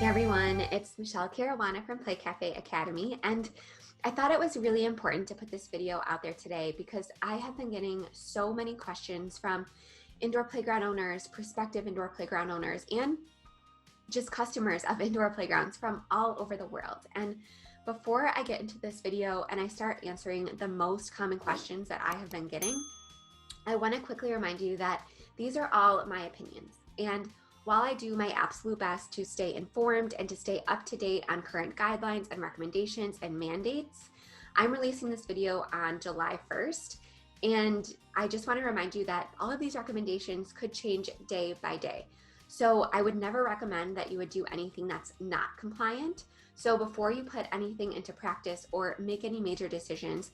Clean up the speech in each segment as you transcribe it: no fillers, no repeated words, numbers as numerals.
Hey everyone, it's Michelle Caruana from Play Cafe Academy, and I thought it was really important to put this video out there today because I have been getting so many questions from indoor playground owners, prospective indoor playground owners, and just customers of indoor playgrounds from all over the world. And before I get into this video and I start answering the most common questions that I have been getting, I want to quickly remind you that these are all my opinions. And while I do my absolute best to stay informed and to stay up to date on current guidelines and recommendations and mandates, I'm releasing this video on July 1st. And I just want to remind you that all of these recommendations could change day by day. So I would never recommend that you would do anything that's not compliant. So before you put anything into practice or make any major decisions,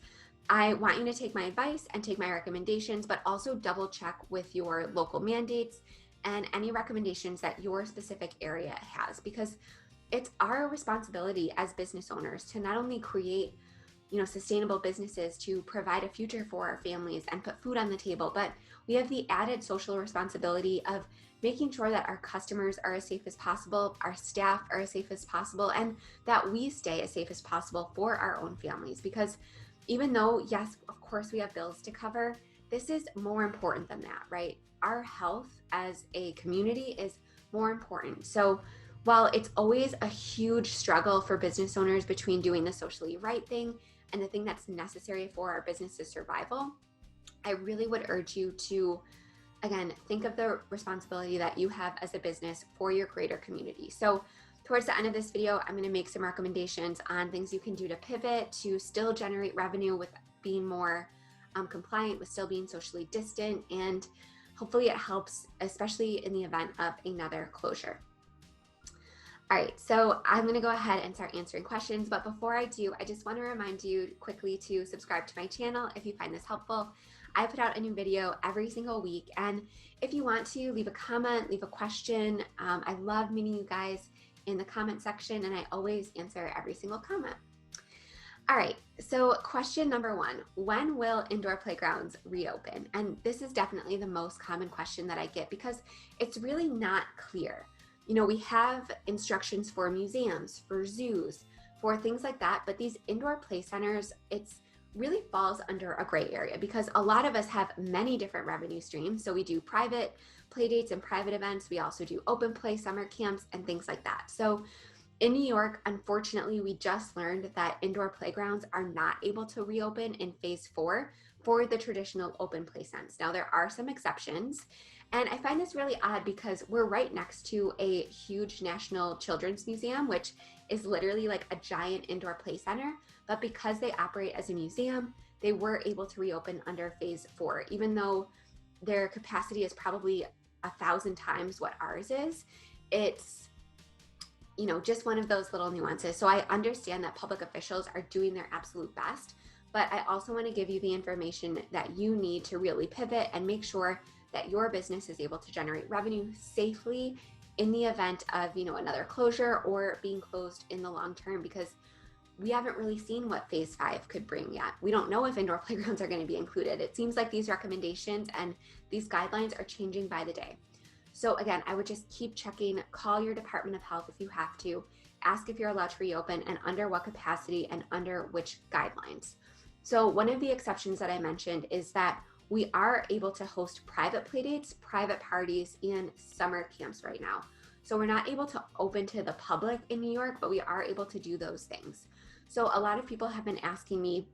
I want you to take my advice and take my recommendations, but also double check with your local mandates and any recommendations that your specific area has, because it's our responsibility as business owners to not only create, sustainable businesses to provide a future for our families and put food on the table, but we have the added social responsibility of making sure that our customers are as safe as possible, our staff are as safe as possible, and that we stay as safe as possible for our own families. Because even though, yes, of course, we have bills to cover, this is more important than that, right? Our health as a community is more important. So while it's always a huge struggle for business owners between doing the socially right thing and the thing that's necessary for our business's survival, I really would urge you to, again, think of the responsibility that you have as a business for your greater community. So towards the end of this video, I'm going to make some recommendations on things you can do to pivot to still generate revenue with being more compliant, with still being socially distant, and hopefully it helps, especially in the event of another closure. All right, so I'm going to go ahead and start answering questions, but before I do, I just want to remind you quickly to subscribe to my channel if you find this helpful. I put out a new video every single week, and if you want to leave a comment, leave a question, I love meeting you guys in the comment section, and I always answer every single comment. All right, so question number one, when will indoor playgrounds reopen? And this is definitely the most common question that I get because it's really not clear. We have instructions for museums, for zoos, for things like that, but these indoor play centers, it's really falls under a gray area because a lot of us have many different revenue streams. So we do private play dates and private events. We also do open play summer camps and things like that. So in New York, unfortunately, we just learned that indoor playgrounds are not able to reopen in phase 4 for the traditional open play sense. Now, there are some exceptions, and I find this really odd because we're right next to a huge national children's museum, which is literally like a giant indoor play center. But because they operate as a museum, they were able to reopen under phase 4, even though their capacity is probably 1,000 times what ours is. It's just one of those little nuances. So I understand that public officials are doing their absolute best, but I also want to give you the information that you need to really pivot and make sure that your business is able to generate revenue safely in the event of, another closure or being closed in the long term, because we haven't really seen what phase 5 could bring yet. We don't know if indoor playgrounds are going to be included. It seems like these recommendations and these guidelines are changing by the day. So again, I would just keep checking, call your Department of Health if you have to, ask if you're allowed to reopen and under what capacity and under which guidelines. So one of the exceptions that I mentioned is that we are able to host private play dates, private parties, and summer camps right now. So we're not able to open to the public in New York, but we are able to do those things. So a lot of people have been asking me,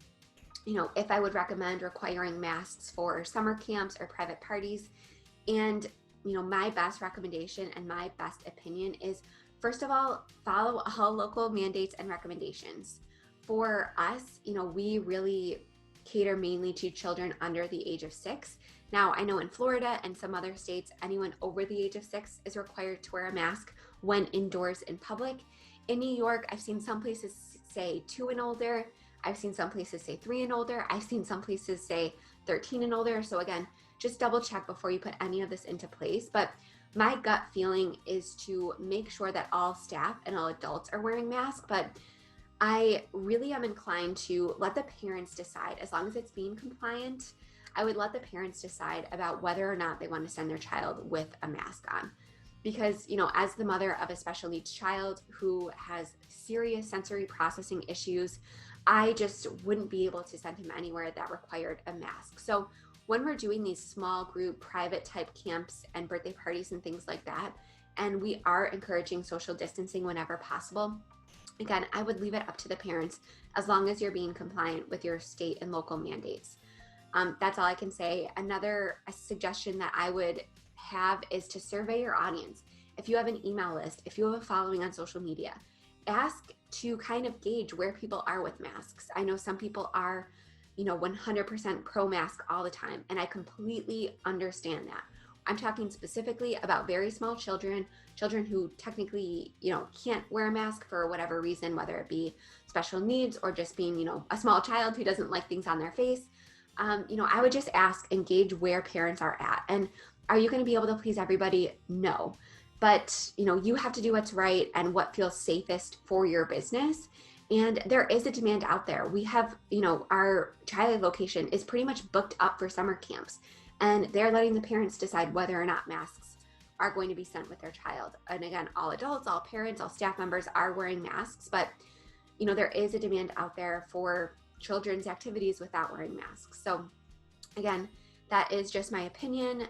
if I would recommend requiring masks for summer camps or private parties. And my best recommendation and my best opinion is, first of all, follow all local mandates and recommendations. For us, we really cater mainly to children under the age of 6. Now, I know in Florida and some other states, anyone over the age of 6 is required to wear a mask when indoors in public. In New York, I've seen some places say 2 and older. I've seen some places say 3 and older. I've seen some places say 13 and older. So again, just double check before you put any of this into place. But my gut feeling is to make sure that all staff and all adults are wearing masks. But I really am inclined to let the parents decide. As long as it's being compliant, I would let the parents decide about whether or not they want to send their child with a mask on. because, as the mother of a special needs child who has serious sensory processing issues, I just wouldn't be able to send him anywhere that required a mask. So when we're doing these small group private type camps and birthday parties and things like that, and we are encouraging social distancing whenever possible, again, I would leave it up to the parents as long as you're being compliant with your state and local mandates. That's all I can say. Another suggestion that I would have is to survey your audience. If you have an email list, if you have a following on social media, ask to kind of gauge where people are with masks. I know some people are, 100% pro mask all the time, and I completely understand that. I'm talking specifically about very small children who technically, can't wear a mask for whatever reason, whether it be special needs or just being, a small child who doesn't like things on their face. I would just ask and gauge where parents are at. And are you going to be able to please everybody? No. But, you have to do what's right and what feels safest for your business. And there is a demand out there. We have, our child location is pretty much booked up for summer camps, and they're letting the parents decide whether or not masks are going to be sent with their child. And again, all adults, all parents, all staff members are wearing masks, but, there is a demand out there for children's activities without wearing masks. So again, that is just my opinion,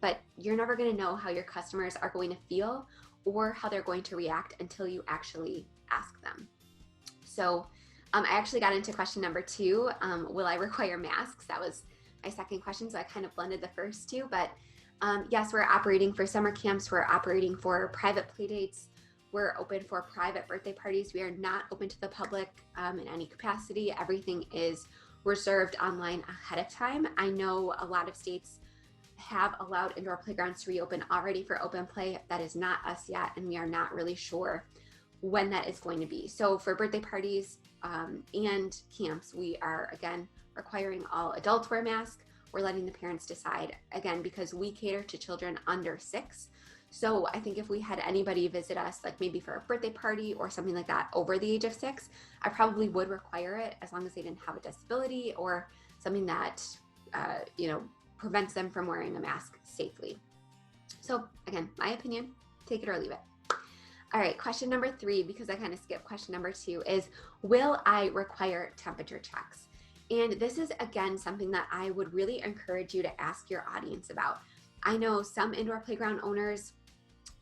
but you're never going to know how your customers are going to feel or how they're going to react until you actually ask them. So I actually got into question number 2, will I require masks? That was my second question, so I kind of blended the first two, but yes, we're operating for summer camps, we're operating for private play dates, we're open for private birthday parties. We are not open to the public in any capacity. Everything is reserved online ahead of time. I know a lot of states have allowed indoor playgrounds to reopen already for open play. That is not us yet, and we are not really sure when that is going to be. So for birthday parties and camps, we are again requiring all adults wear masks. We're letting the parents decide, again, because we cater to children under 6. So I think if we had anybody visit us, like maybe for a birthday party or something like that over the age of 6, I probably would require it as long as they didn't have a disability or something that, prevents them from wearing a mask safely. So again, my opinion, take it or leave it. All right, question number 3, because I kind of skipped question number 2, is will I require temperature checks? And this is, again, something that I would really encourage you to ask your audience about. I know some indoor playground owners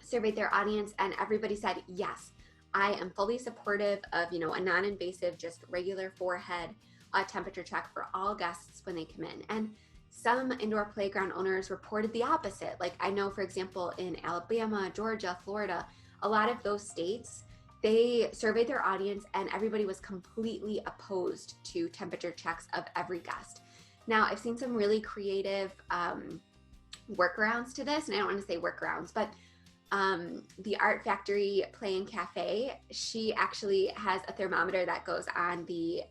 surveyed their audience and everybody said, yes, I am fully supportive of, a non-invasive, just regular forehead temperature check for all guests when they come in. And some indoor playground owners reported the opposite. Like I know, for example, in Alabama, Georgia, Florida, a lot of those states, they surveyed their audience and everybody was completely opposed to temperature checks of every guest. Now, I've seen some really creative workarounds to this, and I don't want to say workarounds, but the Art Factory Play and Cafe, she actually has a thermometer that goes on the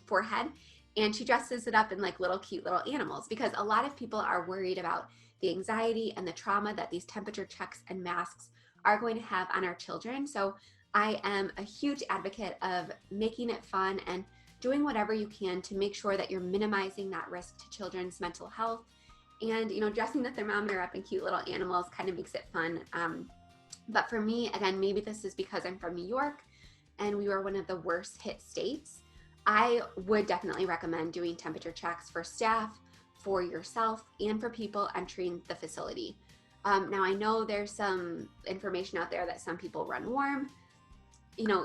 forehead, and she dresses it up in like cute little animals, because a lot of people are worried about the anxiety and the trauma that these temperature checks and masks are going to have on our children. So I am a huge advocate of making it fun and doing whatever you can to make sure that you're minimizing that risk to children's mental health. And, dressing the thermometer up in cute little animals kind of makes it fun. But for me, again, maybe this is because I'm from New York and we were one of the worst hit states. I would definitely recommend doing temperature checks for staff, for yourself, and for people entering the facility. Now, I know there's some information out there that some people run warm.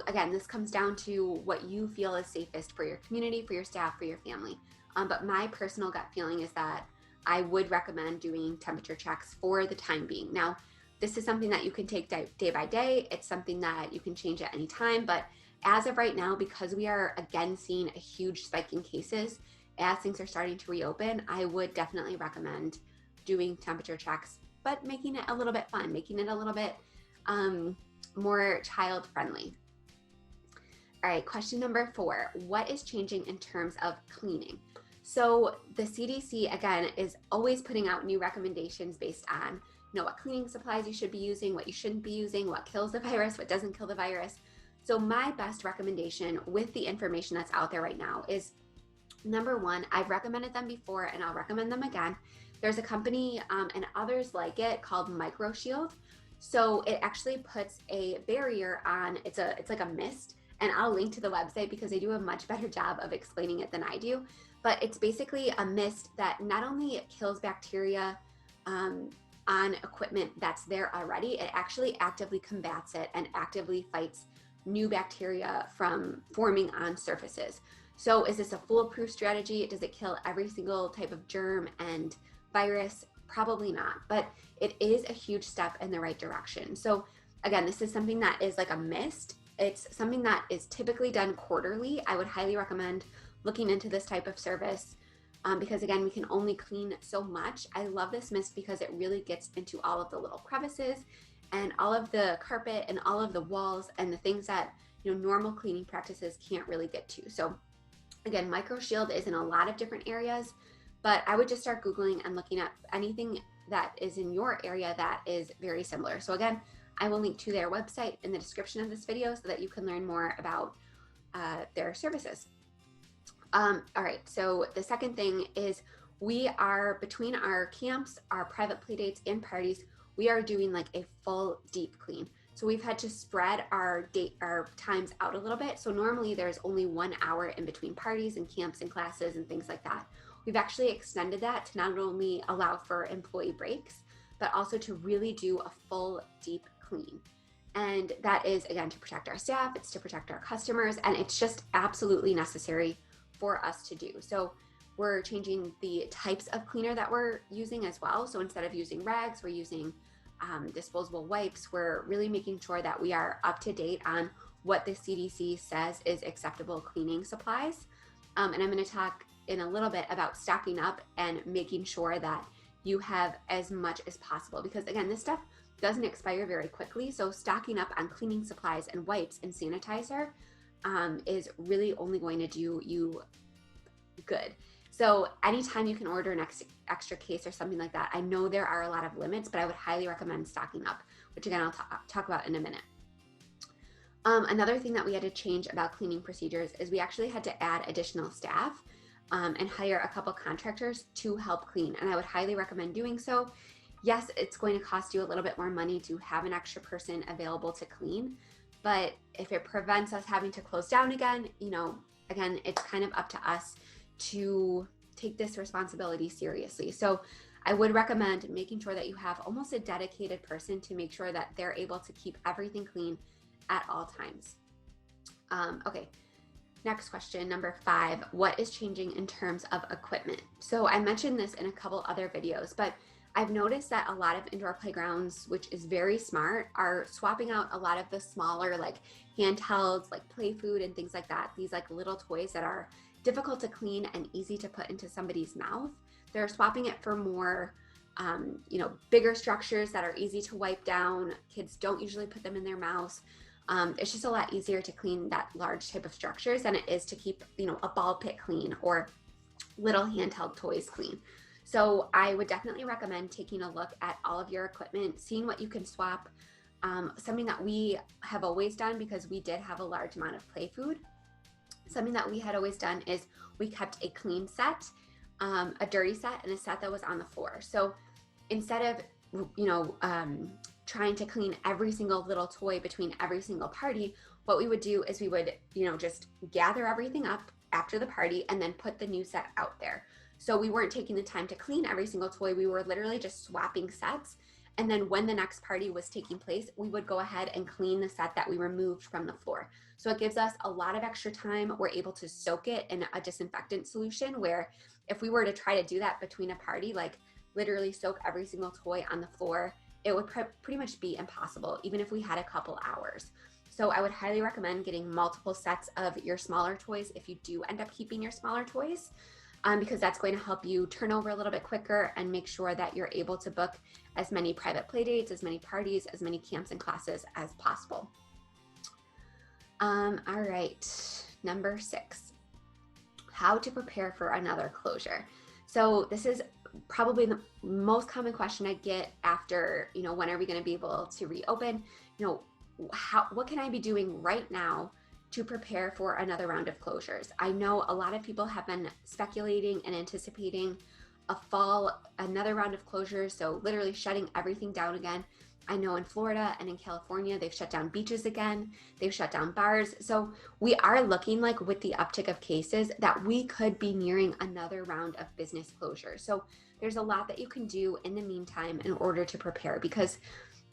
Again, this comes down to what you feel is safest for your community, for your staff, for your family. But my personal gut feeling is that I would recommend doing temperature checks for the time being. Now, this is something that you can take day by day. It's something that you can change at any time. But as of right now, because we are again seeing a huge spike in cases as things are starting to reopen, I would definitely recommend doing temperature checks, but making it a little bit fun, making it a little bit more child friendly. All right, question number 4, what is changing in terms of cleaning? So the CDC, again, is always putting out new recommendations based on, what cleaning supplies you should be using, what you shouldn't be using, what kills the virus, what doesn't kill the virus. So my best recommendation with the information that's out there right now is, number 1, I've recommended them before and I'll recommend them again. There's a company and others like it called MicroShield. So it actually puts a barrier on, it's like a mist, and I'll link to the website because they do a much better job of explaining it than I do. But it's basically a mist that not only kills bacteria on equipment that's there already, it actually actively combats it and actively fights new bacteria from forming on surfaces. So is this a foolproof strategy? Does it kill every single type of germ and virus? Probably not, but it is a huge step in the right direction. So again, this is something that is like a mist. It's something that is typically done quarterly. I would highly recommend looking into this type of service because again, we can only clean so much. I love this mist because it really gets into all of the little crevices and all of the carpet and all of the walls and the things that, you know, normal cleaning practices can't really get to. So again, MicroShield is in a lot of different areas, but I would just start Googling and looking at anything that is in your area that is very similar. So again, I will link to their website in the description of this video so that you can learn more about their services. All right, so the second thing is we are, between our camps, our private play dates and parties, we are doing like a full deep clean. So we've had to spread our times out a little bit. So normally there's only 1 hour in between parties and camps and classes and things like that. We've actually extended that to not only allow for employee breaks, but also to really do a full deep clean. And that is, again, to protect our staff, it's to protect our customers, and it's just absolutely necessary for us to do. So we're changing the types of cleaner that we're using as well. So instead of using rags, we're using disposable wipes. We're really making sure that we are up to date on what the CDC says is acceptable cleaning supplies. And I'm going to talk in a little bit about stocking up and making sure that you have as much as possible, because again, this stuff doesn't expire very quickly. So stocking up on cleaning supplies and wipes and sanitizer is really only going to do you good. So anytime you can order an extra case or something like that, I know there are a lot of limits, but I would highly recommend stocking up, which again, I'll talk about in a minute. Another thing that we had to change about cleaning procedures is we actually had to add additional staff and hire a couple contractors to help clean. And I would highly recommend doing so. Yes, it's going to cost you a little bit more money to have an extra person available to clean, but if it prevents us having to close down again, you know, again, it's kind of up to us to take this responsibility seriously. So I would recommend making sure that you have almost a dedicated person to make sure that they're able to keep everything clean at all times. Okay, next question, number 5, what is changing in terms of equipment? So I mentioned this in a couple other videos, but I've noticed that a lot of indoor playgrounds, which is very smart, are swapping out a lot of the smaller like handhelds, like play food and things like that. These like little toys that are difficult to clean and easy to put into somebody's mouth. They're swapping it for more, you know, bigger structures that are easy to wipe down. Kids don't usually put them in their mouths. It's just a lot easier to clean that large type of structures than it is to keep, you know, a ball pit clean or little handheld toys clean. So I would definitely recommend taking a look at all of your equipment, seeing what you can swap. Something that we have always done, because we did have a large amount of play food, something that we had always done is we kept a clean set, a dirty set, and a set that was on the floor. So instead of, you know, trying to clean every single little toy between every single party, what we would do is we would, you know, just gather everything up after the party and then put the new set out there. So we weren't taking the time to clean every single toy. We were literally just swapping sets. And then when the next party was taking place, we would go ahead and clean the set that we removed from the floor. So it gives us a lot of extra time. We're able to soak it in a disinfectant solution, where if we were to try to do that between a party, like literally soak every single toy on the floor, it would pretty much be impossible, even if we had a couple hours. So I would highly recommend getting multiple sets of your smaller toys if you do end up keeping your smaller toys. Because that's going to help you turn over a little bit quicker and make sure that you're able to book as many private play dates, as many parties, as many camps and classes as possible. All right, number 6, how to prepare for another closure. So this is probably the most common question I get after, you know, when are we going to be able to reopen? You know, what can I be doing right now to prepare for another round of closures? I know a lot of people have been speculating and anticipating another round of closures. So literally shutting everything down again. I know in Florida and in California, they've shut down beaches again. They've shut down bars. So we are looking like with the uptick of cases that we could be nearing another round of business closure. So there's a lot that you can do in the meantime in order to prepare, because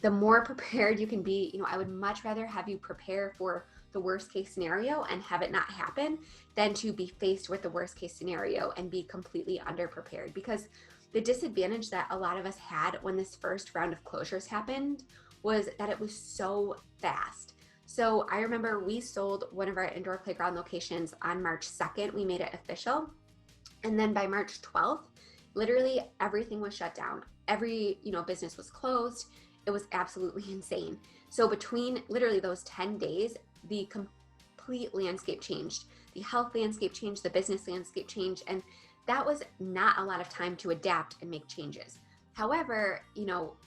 the more prepared you can be, I would much rather have you prepare for the worst case scenario and have it not happen than to be faced with the worst case scenario and be completely underprepared. Because the disadvantage that a lot of us had when this first round of closures happened was that it was so fast. So I remember we sold one of our indoor playground locations on March 2nd. We made it official. And then by March 12th, literally everything was shut down. Every, business was closed. It was absolutely insane. So between literally those 10 days, the complete landscape changed. The health landscape changed, the business landscape changed, and that was not a lot of time to adapt and make changes. However,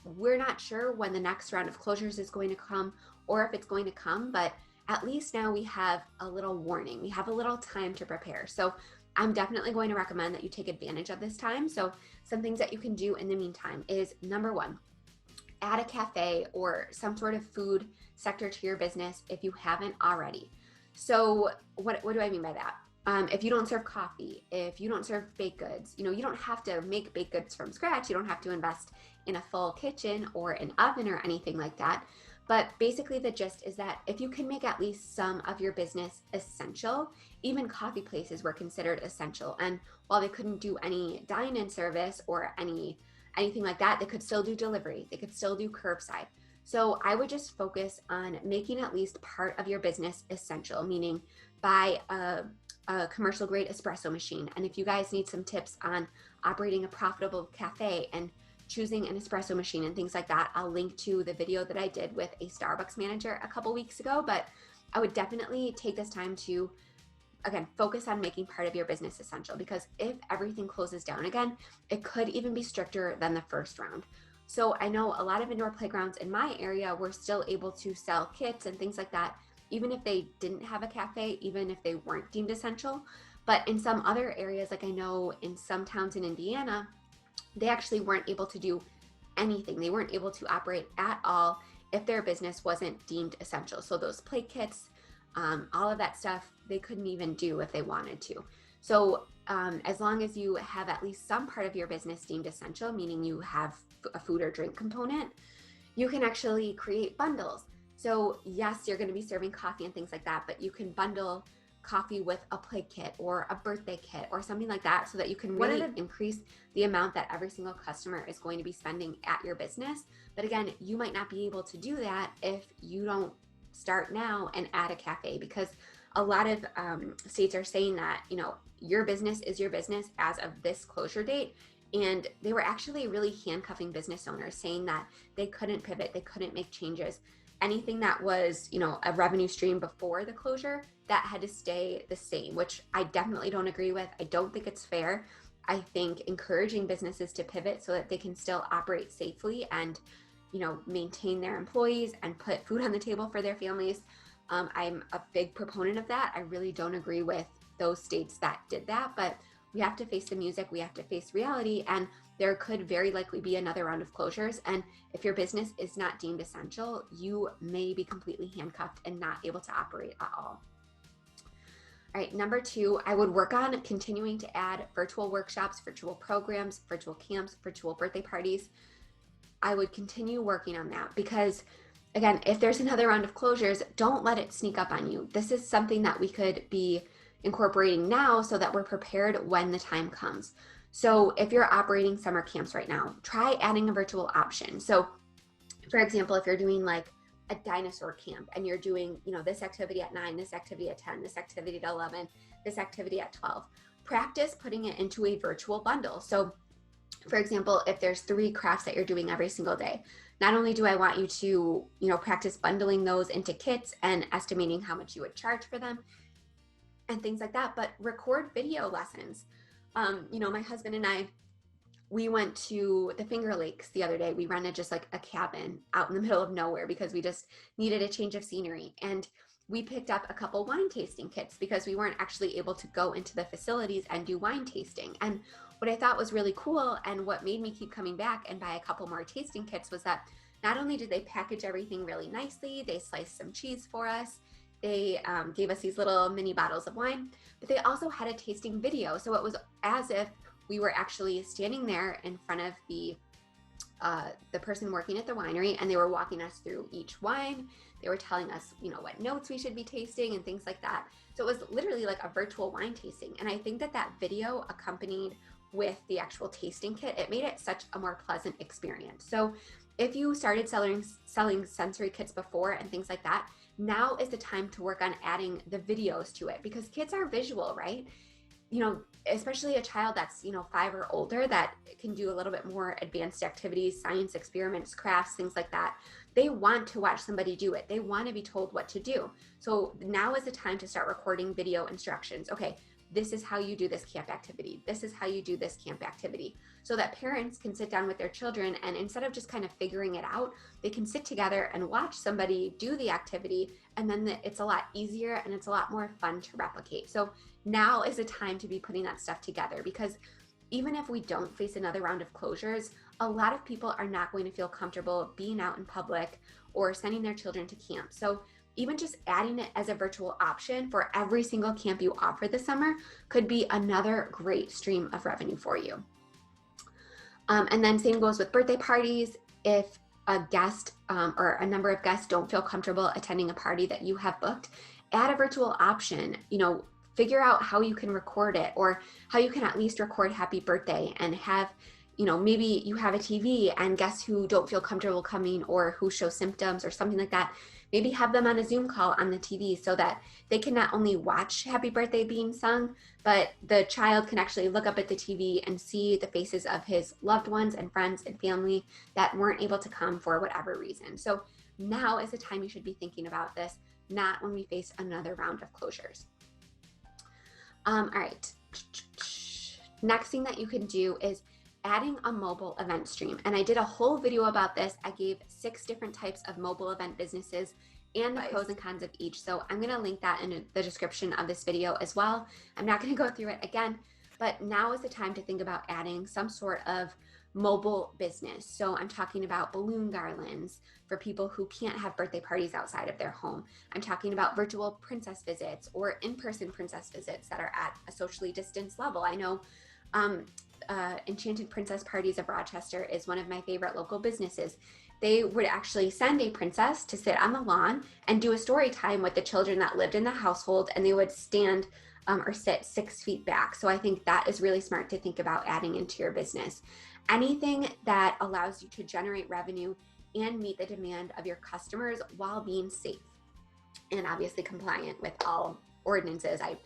we're not sure when the next round of closures is going to come or if it's going to come, but at least now we have a little warning. We have a little time to prepare. So I'm definitely going to recommend that you take advantage of this time. So some things that you can do in the meantime is, number one, add a cafe or some sort of food sector to your business if you haven't already. So what do I mean by that? If you don't serve coffee, if you don't serve baked goods, you don't have to make baked goods from scratch. You don't have to invest in a full kitchen or an oven or anything like that. But basically the gist is that if you can make at least some of your business essential, even coffee places were considered essential. And while they couldn't do any dine-in service or anything like that, they could still do delivery. They could still do curbside. So I would just focus on making at least part of your business essential, meaning buy a commercial grade espresso machine. And if you guys need some tips on operating a profitable cafe and choosing an espresso machine and things like that, I'll link to the video that I did with a Starbucks manager a couple weeks ago. But I would definitely take this time to, again, focus on making part of your business essential, because if everything closes down again, it could even be stricter than the first round. So I know a lot of indoor playgrounds in my area were still able to sell kits and things like that, even if they didn't have a cafe, even if they weren't deemed essential. But in some other areas, like I know in some towns in Indiana, they actually weren't able to do anything. They weren't able to operate at all if their business wasn't deemed essential. So those play kits, all of that stuff, they couldn't even do if they wanted to. So as long as you have at least some part of your business deemed essential, meaning you have a food or drink component, you can actually create bundles. So yes, you're going to be serving coffee and things like that, but you can bundle coffee with a play kit or a birthday kit or something like that, so that you can really increase the amount that every single customer is going to be spending at your business. But again, you might not be able to do that if you don't start now and add a cafe, because a lot of states are saying that, your business is your business as of this closure date. And they were actually really handcuffing business owners, saying that they couldn't pivot, they couldn't make changes. Anything that was, a revenue stream before the closure, that had to stay the same, which I definitely don't agree with. I don't think it's fair. I think encouraging businesses to pivot so that they can still operate safely and, maintain their employees and put food on the table for their families. I'm a big proponent of that. I really don't agree with those states that did that, but we have to face the music, we have to face reality, and there could very likely be another round of closures. And if your business is not deemed essential, you may be completely handcuffed and not able to operate at all. All right, number two, I would work on continuing to add virtual workshops, virtual programs, virtual camps, virtual birthday parties. I would continue working on that, because again, if there's another round of closures, don't let it sneak up on you. This is something that we could be incorporating now so that we're prepared when the time comes. So if you're operating summer camps right now, try adding a virtual option. So for example, if you're doing like a dinosaur camp and you're doing, this activity at 9, this activity at 10, this activity at 11, this activity at 12, practice putting it into a virtual bundle. So for example, if there's 3 crafts that you're doing every single day, not only do I want you to, practice bundling those into kits and estimating how much you would charge for them and things like that, but record video lessons. My husband and I, we went to the Finger Lakes the other day. We rented just like a cabin out in the middle of nowhere because we just needed a change of scenery. And we picked up a couple wine tasting kits because we weren't actually able to go into the facilities and do wine tasting. And what I thought was really cool and what made me keep coming back and buy a couple more tasting kits was that not only did they package everything really nicely, they sliced some cheese for us, they gave us these little mini bottles of wine, but they also had a tasting video. So it was as if we were actually standing there in front of the person working at the winery, and they were walking us through each wine. They were telling us, what notes we should be tasting and things like that. So it was literally like a virtual wine tasting. And I think that that video accompanied with the actual tasting kit, it made it such a more pleasant experience. So if you started selling sensory kits before and things like that, now is the time to work on adding the videos to it, because kids are visual, right? Especially a child that's, 5 or older that can do a little bit more advanced activities, science experiments, crafts, things like that. They want to watch somebody do it. They want to be told what to do. So now is the time to start recording video instructions. Okay, this is how you do this camp activity. This is how you do this camp activity. So that parents can sit down with their children, and instead of just kind of figuring it out, they can sit together and watch somebody do the activity, and then it's a lot easier and it's a lot more fun to replicate. So now is the time to be putting that stuff together, because even if we don't face another round of closures, a lot of people are not going to feel comfortable being out in public or sending their children to camp. So even just adding it as a virtual option for every single camp you offer this summer could be another great stream of revenue for you. And then same goes with birthday parties. If a guest or a number of guests don't feel comfortable attending a party that you have booked, add a virtual option. Figure out how you can record it, or how you can at least record happy birthday and have, maybe you have a TV and guests who don't feel comfortable coming or who show symptoms or something like that, maybe have them on a Zoom call on the TV so that they can not only watch happy birthday being sung, but the child can actually look up at the TV and see the faces of his loved ones and friends and family that weren't able to come for whatever reason. So now is the time you should be thinking about this, not when we face another round of closures. All right, next thing that you can do is adding a mobile event stream. And I did a whole video about this. I gave 6 different types of mobile event businesses and the pros and cons of each. So I'm gonna link that in the description of this video as well. I'm not gonna go through it again, but now is the time to think about adding some sort of mobile business. So I'm talking about balloon garlands for people who can't have birthday parties outside of their home. I'm talking about virtual princess visits or in-person princess visits that are at a socially distanced level. I know Enchanted Princess Parties of Rochester is one of my favorite local businesses. They would actually send a princess to sit on the lawn and do a story time with the children that lived in the household, and they would stand or sit 6 feet back. So I think that is really smart to think about adding into your business. Anything that allows you to generate revenue and meet the demand of your customers while being safe and obviously compliant with all ordinances. I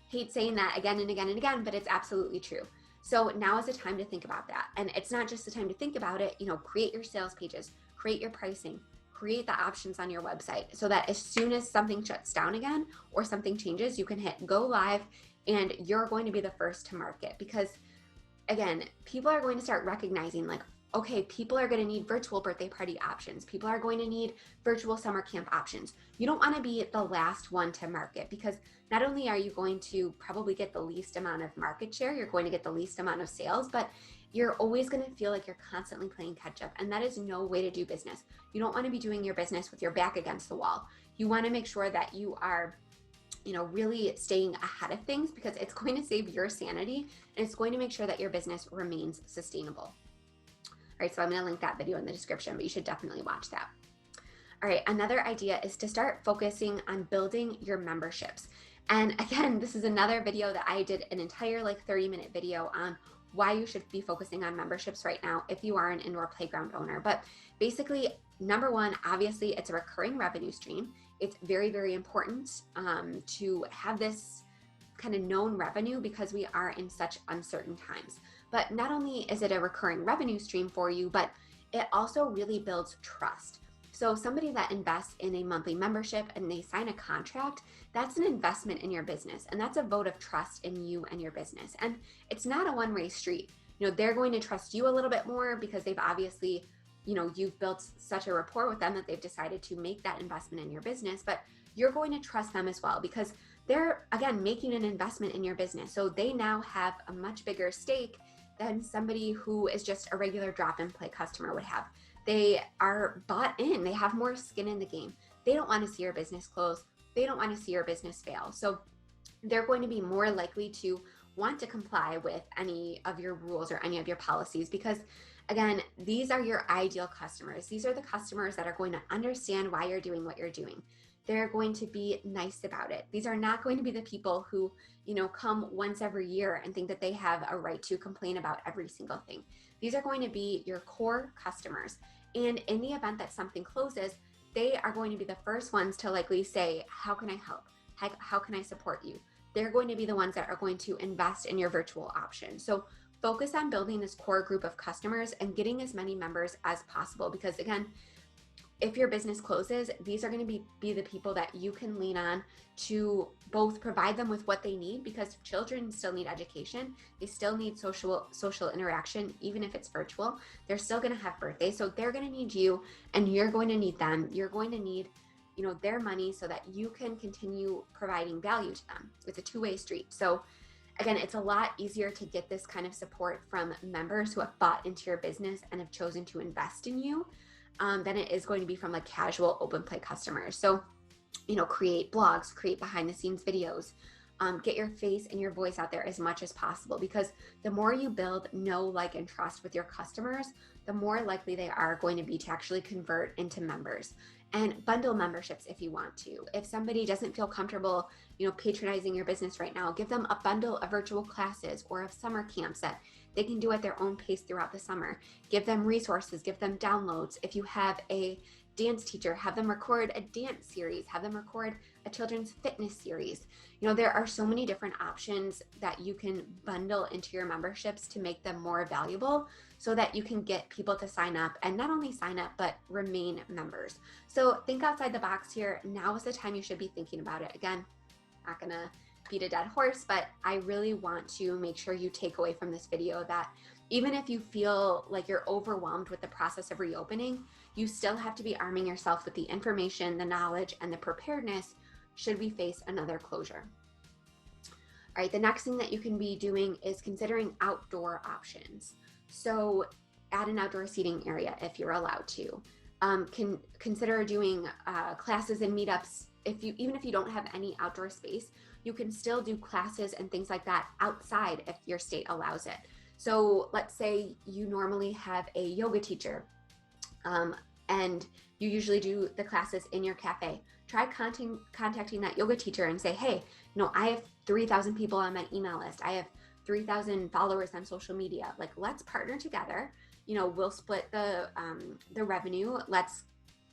hate saying that again and again and again, but it's absolutely true. So now is the time to think about that. And it's not just the time to think about it, create your sales pages, create your pricing, create the options on your website so that as soon as something shuts down again or something changes, you can hit go live and you're going to be the first to market. Because again, people are going to start recognizing okay, people are going to need virtual birthday party options. People are going to need virtual summer camp options. You don't want to be the last one to market, because not only are you going to probably get the least amount of market share, you're going to get the least amount of sales, but you're always going to feel like you're constantly playing catch up. And that is no way to do business. You don't want to be doing your business with your back against the wall. You want to make sure that you are really staying ahead of things, because it's going to save your sanity and it's going to make sure that your business remains sustainable. All right, so I'm going to link that video in the description, but you should definitely watch that. All right, another idea is to start focusing on building your memberships. And again, this is another video that I did an entire 30-minute video on why you should be focusing on memberships right now if you are an indoor playground owner. But basically, number one, obviously it's a recurring revenue stream. It's very, very important to have this kind of known revenue because we are in such uncertain times. But not only is it a recurring revenue stream for you, but it also really builds trust. So somebody that invests in a monthly membership and they sign a contract, that's an investment in your business. And that's a vote of trust in you and your business. And it's not a one-way street. They're going to trust you a little bit more because they've obviously, you've built such a rapport with them that they've decided to make that investment in your business, but you're going to trust them as well because they're, again, making an investment in your business. So they now have a much bigger stake than somebody who is just a regular drop and play customer would have. They are bought in, they have more skin in the game. They don't want to see your business close. They don't want to see your business fail. So they're going to be more likely to want to comply with any of your rules or any of your policies because, again, these are your ideal customers. These are the customers that are going to understand why you're doing what you're doing. They're going to be nice about it. These are not going to be the people who, come once every year and think that they have a right to complain about every single thing. These are going to be your core customers. And in the event that something closes, they are going to be the first ones to likely say, how can I help? How can I support you? They're going to be the ones that are going to invest in your virtual option. So focus on building this core group of customers and getting as many members as possible. Because again, if your business closes, these are going to be the people that you can lean on to both provide them with what they need, because children still need education. They still need social interaction, even if it's virtual. They're still going to have birthdays. So they're going to need you and you're going to need them. You're going to need their money so that you can continue providing value to them. It's a two-way street. So again, it's a lot easier to get this kind of support from members who have bought into your business and have chosen to invest in you than it is going to be from like casual open play customers. So, create blogs, create behind the scenes videos, get your face and your voice out there as much as possible, because the more you build know, like, and trust with your customers, the more likely they are going to be to actually convert into members. And bundle memberships if you want to. If somebody doesn't feel comfortable, patronizing your business right now, give them a bundle of virtual classes or of summer camps that they can do at their own pace throughout the summer. Give them resources, give them downloads. If you have a dance teacher, have them record a dance series, have them record a children's fitness series. There are so many different options that you can bundle into your memberships to make them more valuable so that you can get people to sign up, and not only sign up, but remain members. So think outside the box here. Now is the time you should be thinking about it. Again, not gonna beat a dead horse, but I really want to make sure you take away from this video that even if you feel like you're overwhelmed with the process of reopening, you still have to be arming yourself with the information, the knowledge, and the preparedness should we face another closure. All right, the next thing that you can be doing is considering outdoor options. So add an outdoor seating area if you're allowed to. Can consider doing classes and meetups. Even if you don't have any outdoor space, you can still do classes and things like that outside if your state allows it. So let's say you normally have a yoga teacher and you usually do the classes in your cafe. Try contacting that yoga teacher and say, hey, I have 3,000 people on my email list. I have 3,000 followers on social media. Like, let's partner together. We'll split the revenue. Let's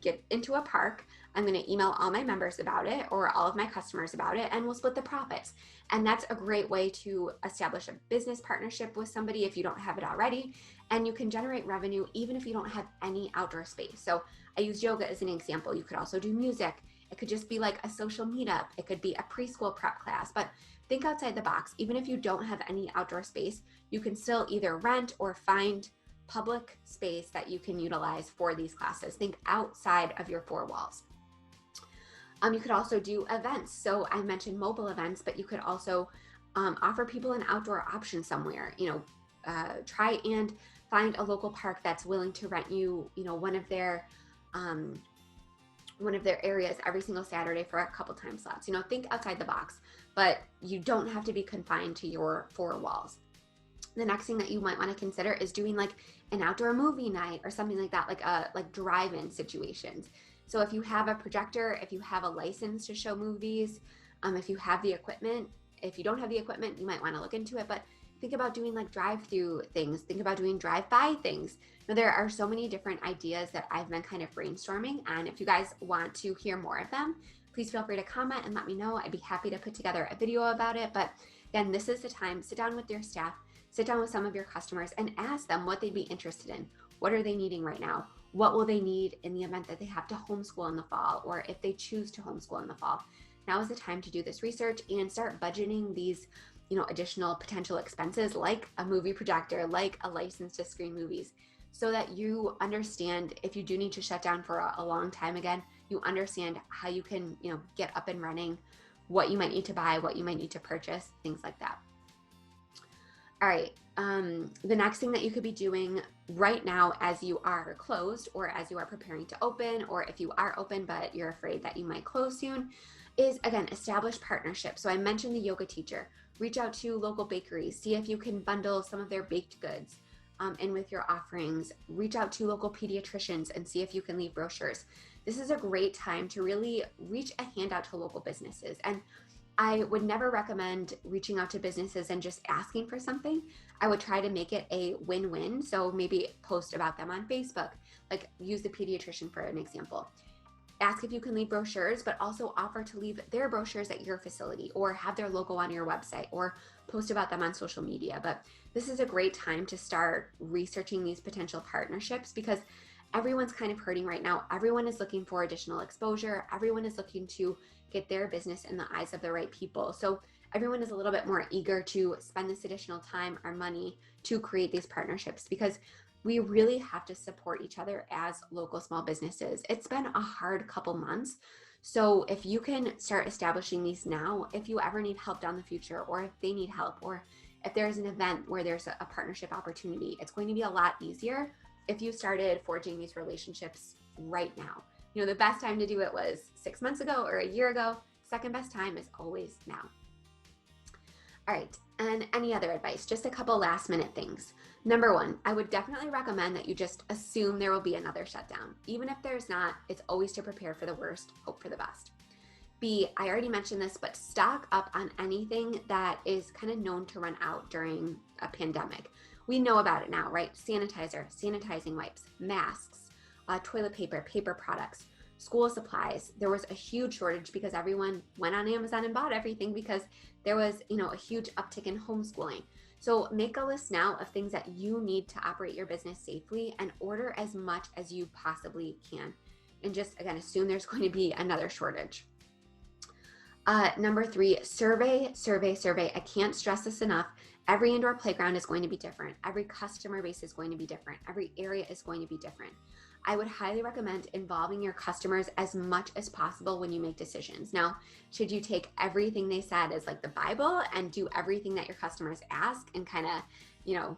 get into a park. I'm going to email all my members about it, or all of my customers about it, and we'll split the profits. And that's a great way to establish a business partnership with somebody if you don't have it already. And you can generate revenue even if you don't have any outdoor space. So I use yoga as an example. You could also do music. It could just be like a social meetup. It could be a preschool prep class, but think outside the box. Even if you don't have any outdoor space, you can still either rent or find public space that you can utilize for these classes. Think outside of your four walls. You could also do events. So I mentioned mobile events, but you could also offer people an outdoor option somewhere. Try and find a local park that's willing to rent you, one of their areas every single Saturday for a couple time slots. Think outside the box, but you don't have to be confined to your four walls. The next thing that you might want to consider is doing like an outdoor movie night or something like that, like drive-in situations. So if you have a projector, if you have a license to show movies, if you have the equipment, if you don't have the equipment, you might want to look into it, but think about doing like drive-through things, think about doing drive-by things. Now, there are so many different ideas that I've been kind of brainstorming, and if you guys want to hear more of them, please feel free to comment and let me know. I'd be happy to put together a video about it. But again, this is the time. Sit down with your staff, sit down with some of your customers and ask them what they'd be interested in. What are they needing right now? What will they need in the event that they have to homeschool in the fall, or if they choose to homeschool in the fall? Now is the time to do this research and start budgeting these additional potential expenses, like a movie projector, like a license to screen movies, so that you understand if you do need to shut down for a long time again, you understand how you can, get up and running, what you might need to buy, what you might need to purchase, things like that. All right, The next thing that you could be doing right now as you are closed or as you are preparing to open, or if you are open but you're afraid that you might close soon, is again, establish partnerships. So I mentioned the yoga teacher. Reach out to local bakeries, see if you can bundle some of their baked goods in with your offerings. Reach out to local pediatricians and see if you can leave brochures. This is a great time to really reach a hand out to local businesses. And I would never recommend reaching out to businesses and just asking for something. I would try to make it a win-win. So maybe post about them on Facebook, like use the pediatrician for an example. Ask if you can leave brochures, but also offer to leave their brochures at your facility or have their logo on your website or post about them on social media. But this is a great time to start researching these potential partnerships because everyone's kind of hurting right now. Everyone is looking for additional exposure. Everyone is looking to get their business in the eyes of the right people. So everyone is a little bit more eager to spend this additional time or money to create these partnerships because we really have to support each other as local small businesses. It's been a hard couple months. So if you can start establishing these now, if you ever need help down the future, or if they need help, or if there's an event where there's a partnership opportunity, it's going to be a lot easier if you started forging these relationships right now. You know, the best time to do it was 6 months ago or a year ago. Second best time is always now. All right, and any other advice? Just a couple last minute things. Number one, I would definitely recommend that you just assume there will be another shutdown. Even if there's not, it's always to prepare for the worst, hope for the best. B, I already mentioned this, but stock up on anything that is kind of known to run out during a pandemic. We know about it now, right? Sanitizer, sanitizing wipes, masks, toilet paper, paper products, school supplies. There was a huge shortage because everyone went on Amazon and bought everything because there was, a huge uptick in homeschooling. So make a list now of things that you need to operate your business safely and order as much as you possibly can. And just, again, assume there's going to be another shortage. Number three, survey. I can't stress this enough. Every indoor playground is going to be different. Every customer base is going to be different. Every area is going to be different. I would highly recommend involving your customers as much as possible when you make decisions. Now, should you take everything they said as like the Bible and do everything that your customers ask and kind of,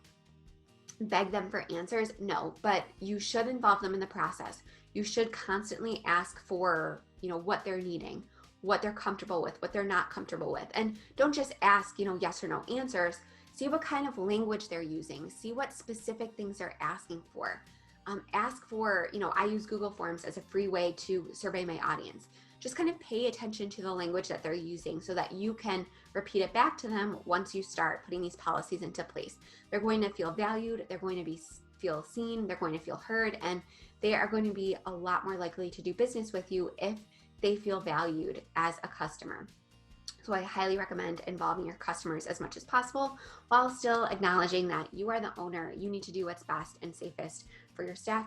beg them for answers? No, but you should involve them in the process. You should constantly ask for, what they're needing, what they're comfortable with, what they're not comfortable with. And don't just ask, yes or no answers. See what kind of language they're using. See what specific things they're asking for. Ask for, I use Google Forms as a free way to survey my audience. Just kind of pay attention to the language that they're using so that you can repeat it back to them once you start putting these policies into place. They're going to feel valued, they're going to feel seen, they're going to feel heard, and they are going to be a lot more likely to do business with you if they feel valued as a customer. So I highly recommend involving your customers as much as possible while still acknowledging that you are the owner. You need to do what's best and safest for your staff,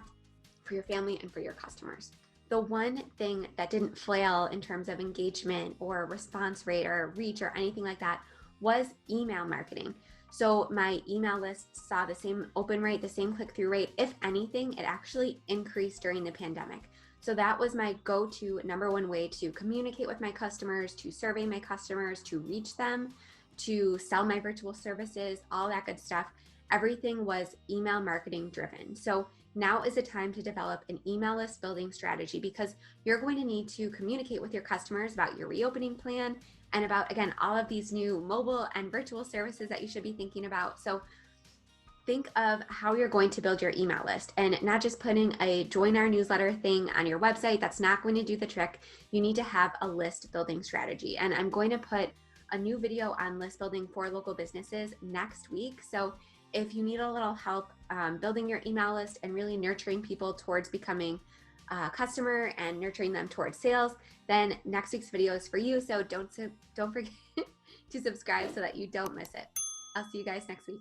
for your family, and for your customers. The one thing that didn't flail in terms of engagement or response rate or reach or anything like that was email marketing. So my email list saw the same open rate, the same click-through rate. If anything, it actually increased during the pandemic. So that was my go-to number one way to communicate with my customers, to survey my customers, to reach them, to sell my virtual services, all that good stuff. Everything was email marketing driven. So now is the time to develop an email list building strategy because you're going to need to communicate with your customers about your reopening plan and about, again, all of these new mobile and virtual services that you should be thinking about. So think of how you're going to build your email list and not just putting a join our newsletter thing on your website. That's not going to do the trick. You need to have a list building strategy. And I'm going to put a new video on list building for local businesses next week. So if you need a little help building your email list and really nurturing people towards becoming a customer and nurturing them towards sales, then next week's video is for you. So don't forget to subscribe so that you don't miss it. I'll see you guys next week.